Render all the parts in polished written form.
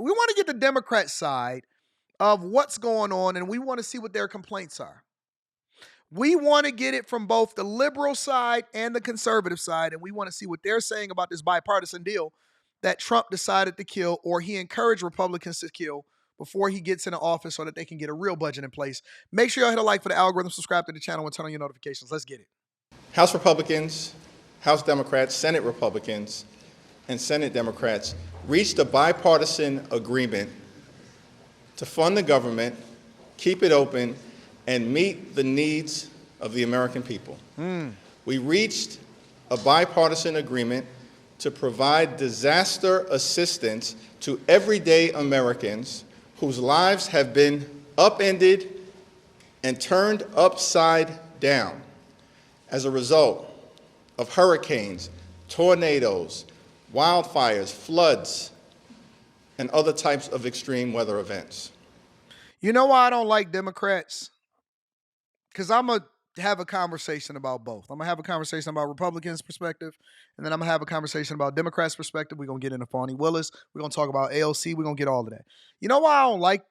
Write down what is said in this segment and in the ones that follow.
to get the Democrat side of what's going on, and we want to see what their complaints are. We want to get it from both the liberal side and the conservative side, and we want to see what they're saying about this bipartisan deal that Trump decided to kill, or he encouraged Republicans to kill before he gets into office so that they can get a real budget in place. Make sure y'all hit a like for the algorithm, subscribe to the channel, and turn on your notifications. Let's get it. House Republicans, House Democrats, Senate Republicans, and Senate Democrats reached a bipartisan agreement to fund the government, keep it open, and meet the needs of the American people. We reached a bipartisan agreement to provide disaster assistance to everyday Americans whose lives have been upended and turned upside down as a result of hurricanes, tornadoes, wildfires, floods, and other types of extreme weather events. You know why I don't like Democrats? Because I'm going to have a conversation about both. I'm going to have a conversation about Republicans' perspective, and then I'm going to have a conversation about Democrats' perspective. We're going to get into Fani Willis. We're going to talk about AOC. We're going to get all of that. You know why I don't like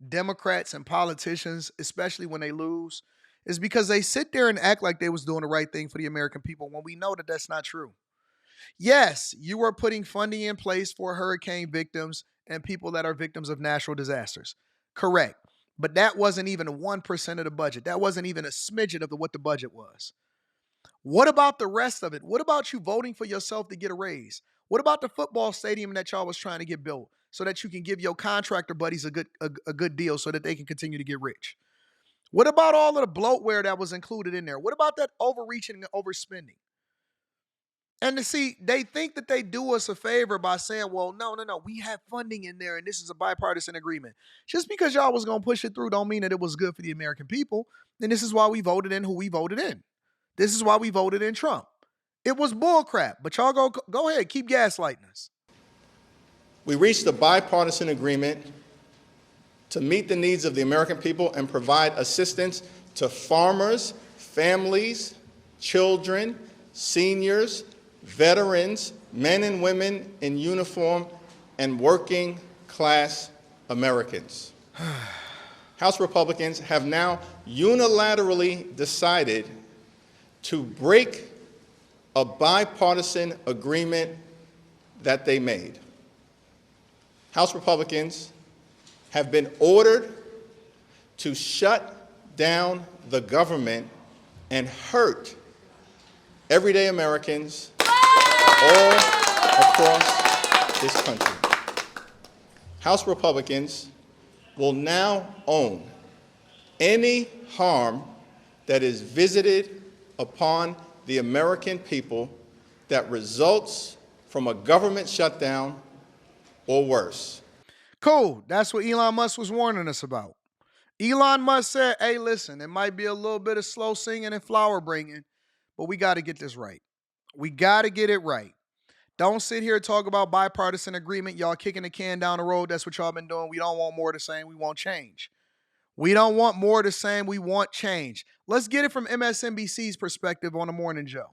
Democrats and politicians, especially when they lose, is because they sit there and act like they was doing the right thing for the American people when we know that that's not true. Yes, you are putting funding in place for hurricane victims and people that are victims of natural disasters. Correct. But that wasn't even 1% of the budget. That wasn't even a smidgen of what the budget was. What about the rest of it? What about you voting for yourself to get a raise? What about the football stadium that y'all was trying to get built so that you can give your contractor buddies a good deal so that they can continue to get rich? What about all of the bloatware that was included in there? What about that overreaching and overspending? And to see, they think that they do us a favor by saying, well, no, we have funding in there and this is a bipartisan agreement. Just because y'all was going to push it through don't mean that it was good for the American people. And this is why we voted in who we voted in. This is why we voted in Trump. It was bullcrap, but y'all go ahead, keep gaslighting us. We reached a bipartisan agreement to meet the needs of the American people and provide assistance to farmers, families, children, seniors, veterans, men and women in uniform, and working class Americans. House Republicans have now unilaterally decided to break a bipartisan agreement that they made. House Republicans have been ordered to shut down the government and hurt everyday Americans all across this country. House Republicans will now own any harm that is visited upon the American people that results from a government shutdown or worse. Cool. That's what Elon Musk was warning us about. Elon Musk said, hey, listen, it might be a little bit of slow singing and flower bringing, but we got to get this right. We got to get it right. Don't sit here and talk about bipartisan agreement. Y'all kicking the can down the road. That's what y'all been doing. We don't want more of the same. We want change. We don't want more of the same. We want change. Let's get it from MSNBC's perspective on the Morning Joe.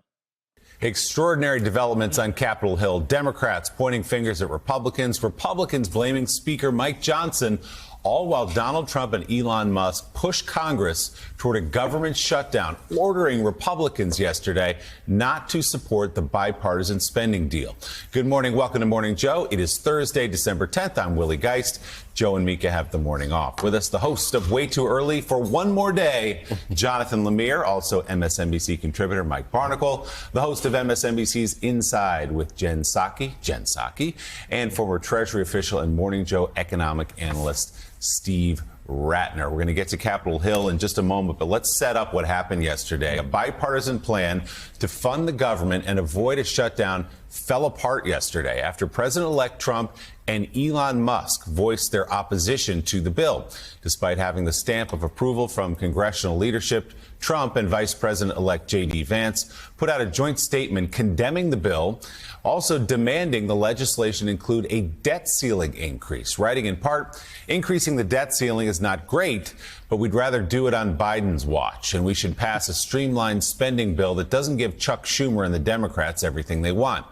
Extraordinary developments on Capitol Hill. Democrats pointing fingers at Republicans. Republicans blaming Speaker Mike Johnson, all while Donald Trump and Elon Musk push Congress toward a government shutdown, ordering Republicans yesterday not to support the bipartisan spending deal. Good morning. Welcome to Morning Joe. It is Thursday, December 10th. I'm Willie Geist. Joe and Mika have the morning off. With us, the host of Way Too Early for One More Day, Jonathan Lemire, also MSNBC contributor Mike Barnacle, the host of MSNBC's Inside with Jen Psaki, and former Treasury official and Morning Joe economic analyst Steve Ratner. We're going to get to Capitol Hill in just a moment, but let's set up what happened yesterday. A bipartisan plan to fund the government and avoid a shutdown fell apart yesterday after President-elect Trump and Elon Musk voiced their opposition to the bill. Despite having the stamp of approval from congressional leadership, Trump and Vice President-elect J.D. Vance put out a joint statement condemning the bill, also demanding the legislation include a debt ceiling increase, writing in part, increasing the debt ceiling is not great, but we'd rather do it on Biden's watch, and we should pass a streamlined spending bill that doesn't give Chuck Schumer and the Democrats everything they want.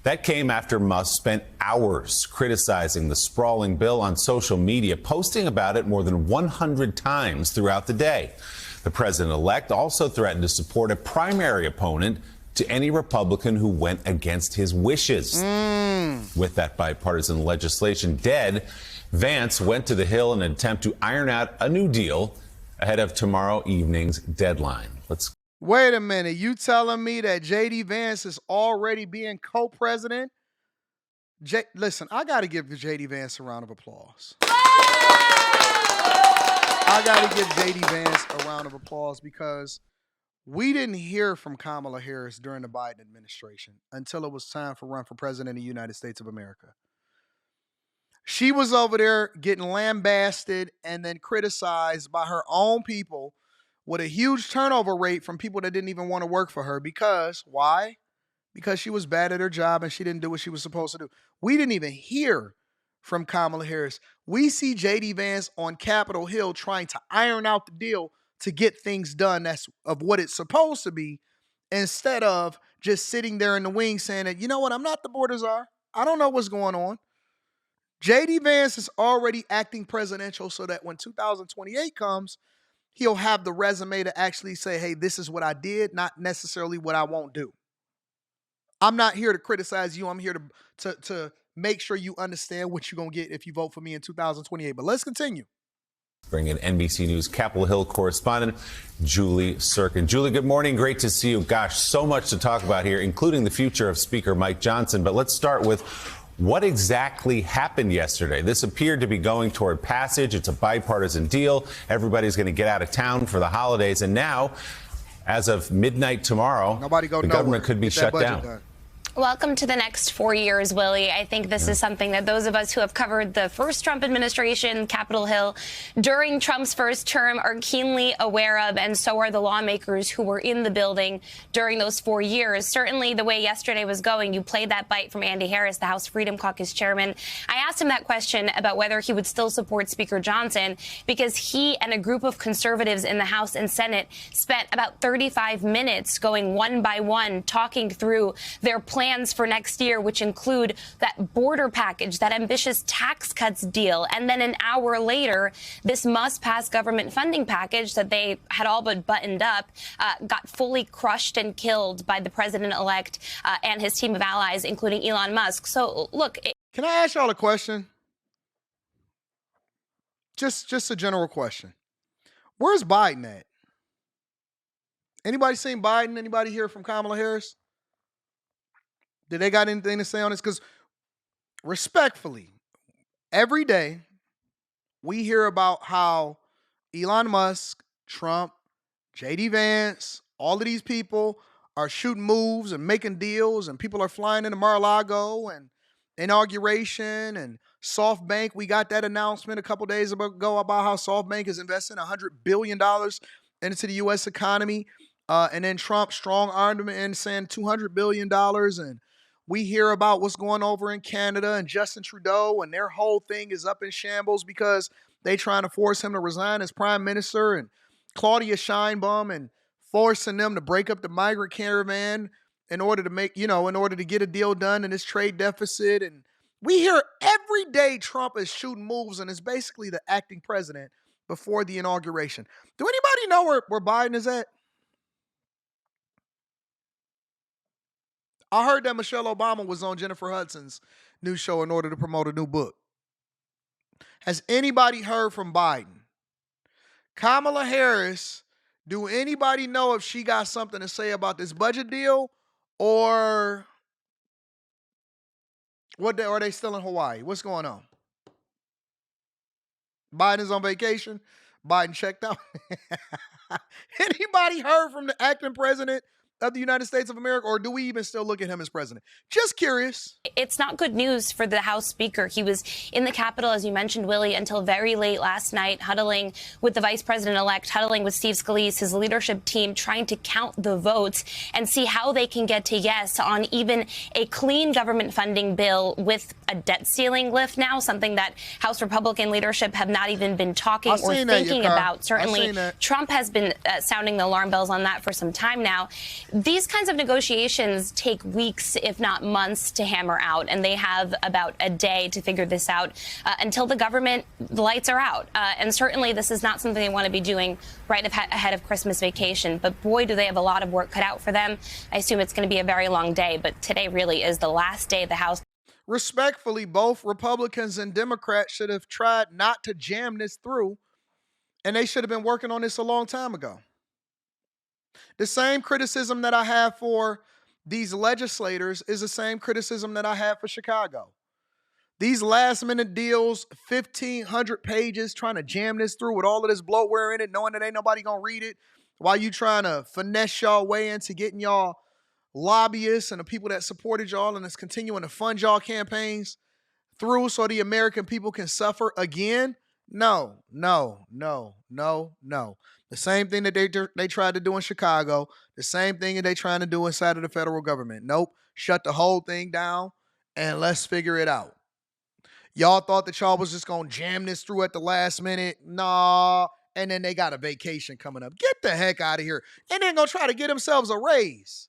That came after Musk spent hours criticizing the sprawling bill on social media, posting about it more than 100 times throughout the day. The president-elect also threatened to support a primary opponent to any Republican who went against his wishes. With that bipartisan legislation dead, Vance went to the Hill in an attempt to iron out a new deal ahead of tomorrow evening's deadline. Wait a minute. You telling me that J.D. Vance is already being co-president? Listen, I got to give J.D. Vance a round of applause. I got to give J.D. Vance a round of applause because we didn't hear from Kamala Harris during the Biden administration until it was time for run for president of the United States of America. She was over there getting lambasted and then criticized by her own people with a huge turnover rate from people that didn't even want to work for her. Because, why? Because she was bad at her job and she didn't do what she was supposed to do. We didn't even hear from Kamala Harris. We see J.D. Vance on Capitol Hill trying to iron out the deal to get things done that's of what it's supposed to be, instead of just sitting there in the wings saying that, you know what, I'm not the border czar. I don't know what's going on. J.D. Vance is already acting presidential so that when 2028 comes, he'll have the resume to actually say, hey, this is what I did, not necessarily what I won't do. I'm not here to criticize you. I'm here to make sure you understand what you're going to get if you vote for me in 2028. But let's continue. Bring in NBC News Capitol Hill correspondent Julie Sirkin. Julie, good morning. Great to see you. Gosh, so much to talk about here, including the future of Speaker Mike Johnson. But let's start with what exactly happened yesterday. This appeared to be going toward passage. It's a bipartisan deal. Everybody's going to get out of town for the holidays. And now, as of midnight tomorrow, the government could be shut down. Welcome to the next 4 years, Willie. I think this is something that those of us who have covered the first Trump administration, Capitol Hill, during Trump's first term are keenly aware of, and so are the lawmakers who were in the building during those 4 years. Certainly the way yesterday was going, you played that bite from Andy Harris, the House Freedom Caucus chairman. I asked him that question about whether he would still support Speaker Johnson because he and a group of conservatives in the House and Senate spent about 35 minutes going one by one, talking through their plans for next year, which include that border package, that ambitious tax cuts deal. And then an hour later, this must-pass government funding package that they had all but buttoned up got fully crushed and killed by the president-elect and his team of allies, including Elon Musk. So, look. Can I ask y'all a question? Just a general question. Where's Biden at? Anybody seen Biden? Anybody hear from Kamala Harris? Did they got anything to say on this? Because respectfully, every day we hear about how Elon Musk, Trump, J.D. Vance, all of these people are shooting moves and making deals, and people are flying into Mar-a-Lago and inauguration and SoftBank. We got that announcement a couple days ago about how SoftBank is investing $100 billion into the U.S. economy. And then Trump strong-armed him in saying $200 billion. And we hear about what's going over in Canada and Justin Trudeau, and their whole thing is up in shambles because they trying to force him to resign as prime minister, and Claudia Sheinbaum and forcing them to break up the migrant caravan in order to make, in order to get a deal done in this trade deficit. And we hear every day Trump is shooting moves and is basically the acting president before the inauguration. Do anybody know where Biden is at? I heard that Michelle Obama was on Jennifer Hudson's new show in order to promote a new book. Has anybody heard from Biden? Kamala Harris, do anybody know if she got something to say about this budget deal, or are they still in Hawaii? What's going on? Biden's on vacation. Biden checked out. Anybody heard from the acting president of the United States of America, or do we even still look at him as president? Just curious. It's not good news for the House Speaker. He was in the Capitol, as you mentioned, Willie, until very late last night, huddling with the Vice President-elect, huddling with Steve Scalise, his leadership team, trying to count the votes and see how they can get to yes on even a clean government funding bill with a debt ceiling lift now, something that House Republican leadership have not even been talking or thinking about. Certainly, Trump has been sounding the alarm bells on that for some time now. These kinds of negotiations take weeks, if not months, to hammer out, and they have about a day to figure this out until the government lights are out. And certainly this is not something they want to be doing right ahead of Christmas vacation. But boy, do they have a lot of work cut out for them. I assume it's going to be a very long day, but today really is the last day of the House. Respectfully, both Republicans and Democrats should have tried not to jam this through, and they should have been working on this a long time ago. The same criticism that I have for these legislators is the same criticism that I have for Chicago. These last minute deals, 1,500 pages, trying to jam this through with all of this bloatware in it, knowing that ain't nobody gonna read it, while you trying to finesse y'all way into getting y'all lobbyists and the people that supported y'all and is continuing to fund y'all campaigns through so the American people can suffer again. No. The same thing that they tried to do in Chicago, the same thing that they trying to do inside of the federal government. Nope. Shut the whole thing down and let's figure it out. Y'all thought that y'all was just going to jam this through at the last minute. Nah. And then they got a vacation coming up. Get the heck out of here. And then going to try to get themselves a raise.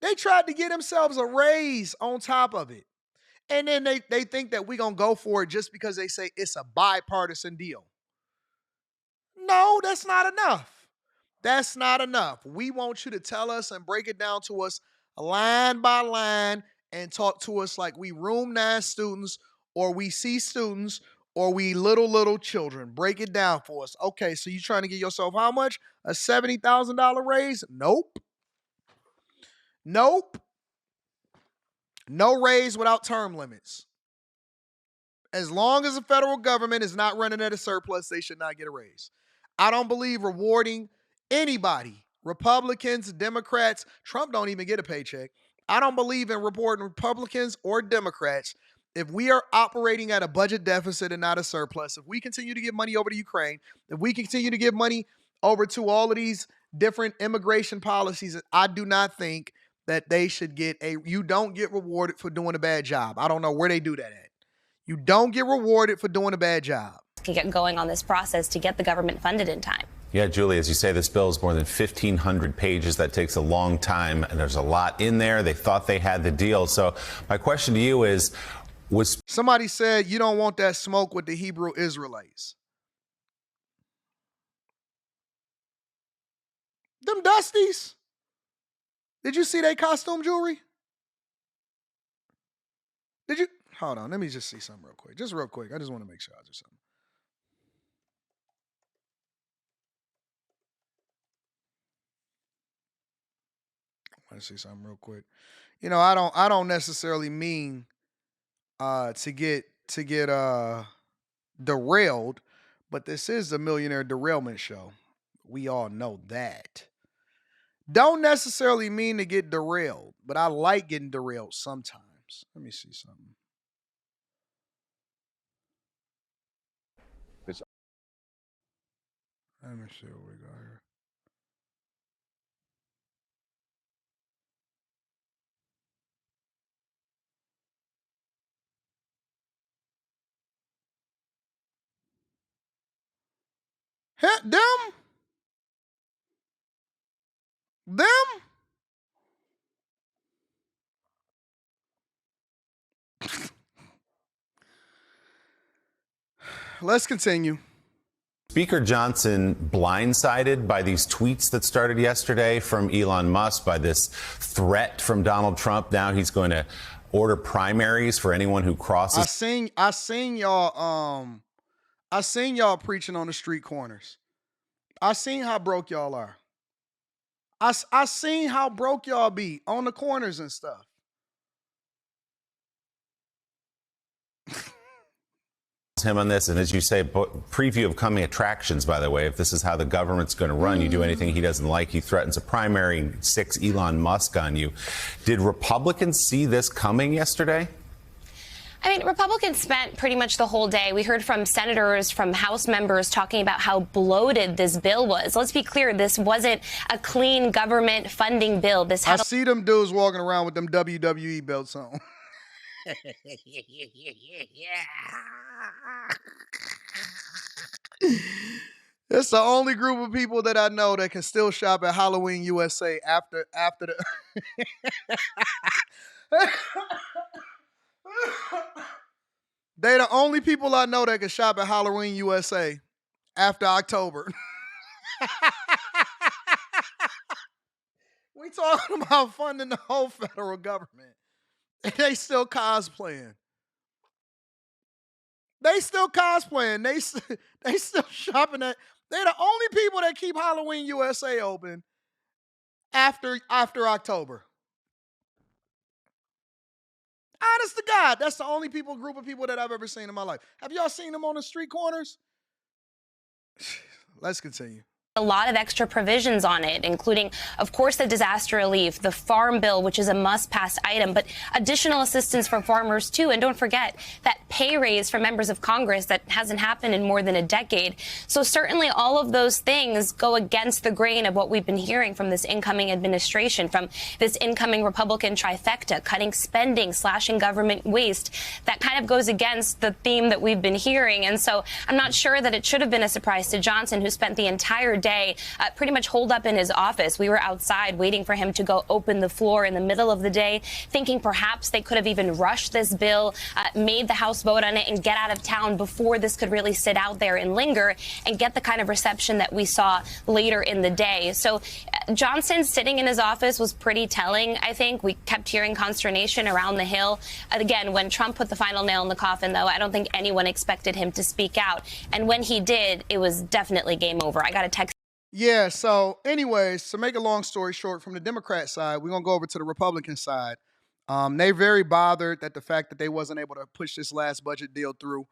They tried to get themselves a raise on top of it. And then they think that we're going to go for it just because they say it's a bipartisan deal. No, that's not enough. That's not enough. We want you to tell us and break it down to us line by line and talk to us like we room 9 students or we C students or we little children. Break it down for us. Okay, so you trying to get yourself how much? A $70,000 raise? Nope. No raise without term limits. As long as the federal government is not running at a surplus, they should not get a raise. I don't believe rewarding anybody, Republicans, Democrats. Trump don't even get a paycheck. I don't believe in rewarding Republicans or Democrats if we are operating at a budget deficit and not a surplus. If we continue to give money over to Ukraine, if we continue to give money over to all of these different immigration policies, I do not think that they should get you don't get rewarded for doing a bad job. I don't know where they do that at. You don't get rewarded for doing a bad job. Can get going on this process to get the government funded in time. Yeah, Julie, as you say, this bill is more than 1,500 pages. That takes a long time, and there's a lot in there. They thought they had the deal. So my question to you is, somebody said you don't want that smoke with the Hebrew Israelites. Them Dusties. Did you see their costume jewelry? Did you? Hold on. Let me just see something real quick. Just real quick. I just want to make sure I do something. I want to see something real quick. You know, I don't necessarily mean to get derailed, but this is the Millionaire Derailment Show. We all know that. Don't necessarily mean to get derailed, but I like getting derailed sometimes. Let me see something. Let me see what we got here. Hit them. Let's continue. Speaker Johnson blindsided by these tweets that started yesterday from Elon Musk, by this threat from Donald Trump. Now he's going to order primaries for anyone who crosses. I seen y'all preaching on the street corners. I seen how broke y'all are. I seen how broke y'all be on the corners and stuff. Him on this, and as you say, preview of coming attractions, by the way. If this is how the government's going to run, you do anything he doesn't like, he threatens a primary, 6 Elon Musk on you. Did Republicans see this coming yesterday? I mean, Republicans spent pretty much the whole day. We heard from senators, from House members talking about how bloated this bill was. Let's be clear, this wasn't a clean government funding bill. I see them dudes walking around with them WWE belts on. That's the only group of people that I know that can still shop at Halloween USA after the. They the only people I know that can shop at Halloween USA after October. We talking about funding the whole federal government. And they still cosplaying. They still cosplaying. They still shopping at. They're the only people that keep Halloween USA open after October. Honest to God, that's the only group of people that I've ever seen in my life. Have y'all seen them on the street corners? Let's continue. A lot of extra provisions on it, including, of course, the disaster relief, the farm bill, which is a must-pass item, but additional assistance for farmers, too. And don't forget that pay raise for members of Congress that hasn't happened in more than a decade. So certainly all of those things go against the grain of what we've been hearing from this incoming administration, from this incoming Republican trifecta, cutting spending, slashing government waste. That kind of goes against the theme that we've been hearing. And so I'm not sure that it should have been a surprise to Johnson, who spent the entire day pretty much holed up in his office. We were outside waiting for him to go open the floor in the middle of the day, thinking perhaps they could have even rushed this bill, made the House vote on it, and get out of town before this could really sit out there and linger and get the kind of reception that we saw later in the day. So Johnson sitting in his office was pretty telling, I think. We kept hearing consternation around the Hill. Again, when Trump put the final nail in the coffin, though, I don't think anyone expected him to speak out. And when he did, it was definitely game over. I got a text. Yeah, so anyways, to make a long story short, from the Democrat side, we're going to go over to the Republican side. They're very bothered that the fact that they wasn't able to push this last budget deal through.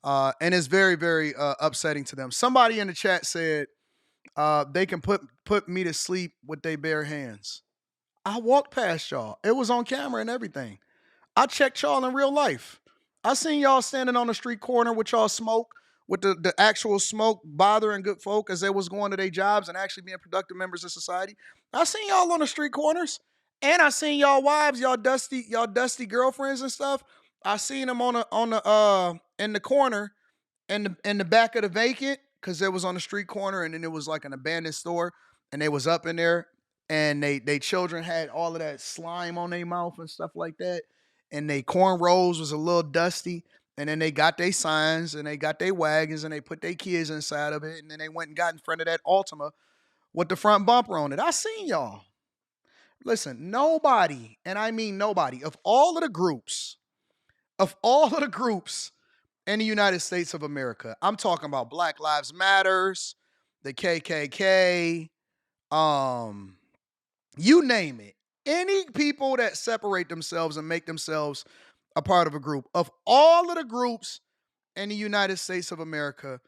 And it's very, very upsetting to them. Somebody in the chat said they can put me to sleep with their bare hands. I walked past y'all. It was on camera and everything. I checked y'all in real life. I seen y'all standing on the street corner with y'all smoke, with the actual smoke bothering good folk as they was going to their jobs and actually being productive members of society. I seen y'all on the street corners, and I seen y'all wives, y'all dusty girlfriends and stuff. I seen them in the corner in the back of the vacant, because it was on the street corner, and then it was like an abandoned store, and they was up in there, and they children had all of that slime on their mouth and stuff like that, and they cornrows was a little dusty. And then they got their signs and they got their wagons and they put their kids inside of it. And then they went and got in front of that Altima with the front bumper on it. I seen y'all. Listen, nobody, and I mean nobody, of all of the groups in the United States of America, I'm talking about Black Lives Matters, the KKK, you name it. Any people that separate themselves and make themselves a part of a group, of all of the groups in the United States of America,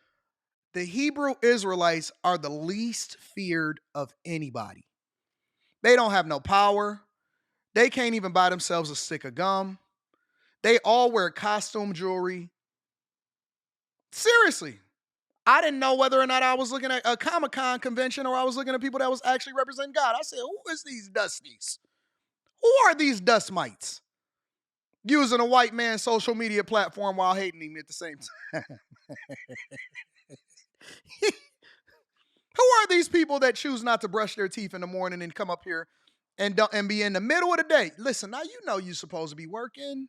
the Hebrew Israelites are the least feared of anybody. They don't have no power. They can't even buy themselves a stick of gum. They all wear costume jewelry. Seriously. I didn't know whether or not I was looking at a Comic-Con convention or I was looking at people that was actually representing God. I said, who is these dusties? Who are these dust mites? Using a white man's social media platform while hating him at the same time. Who are these people that choose not to brush their teeth in the morning and come up here and be in the middle of the day? Listen, now you know you're supposed to be working.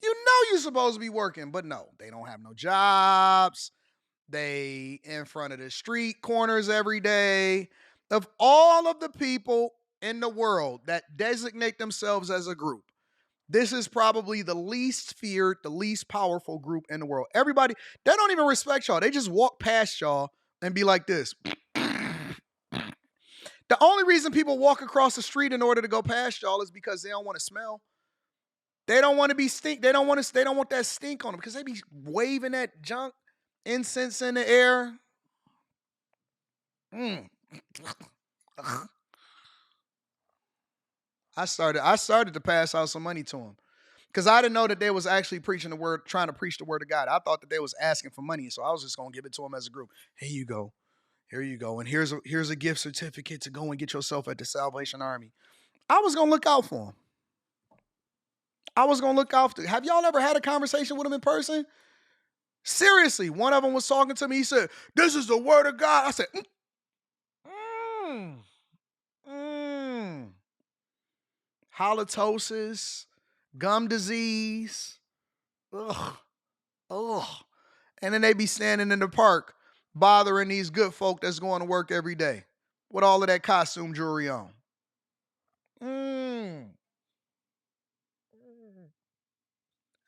You know you're supposed to be working, but no, they don't have no jobs. They in front of the street corners every day. Of all of the people in the world that designate themselves as a group, this is probably the least feared, the least powerful group in the world. Everybody, they don't even respect y'all. They just walk past y'all and be like this. The only reason people walk across the street in order to go past y'all is because they don't want to smell. They don't want to be stink. They don't want that stink on them because they be waving that junk, incense in the air. I started to pass out some money to them because I didn't know that they was actually preaching the word, trying to preach the word of God. I thought that they was asking for money, so I was just gonna give it to them as a group. Here you go, and here's a gift certificate to go and get yourself at the Salvation Army. I was gonna look out for them. I was gonna look out for. Have y'all ever had a conversation with them in person? Seriously, one of them was talking to me. He said, "This is the word of God." I said, halitosis, gum disease. Ugh. Ugh. And then they be standing in the park bothering these good folk that's going to work every day with all of that costume jewelry on.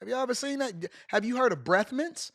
Have you ever seen that? Have you heard of breath mints?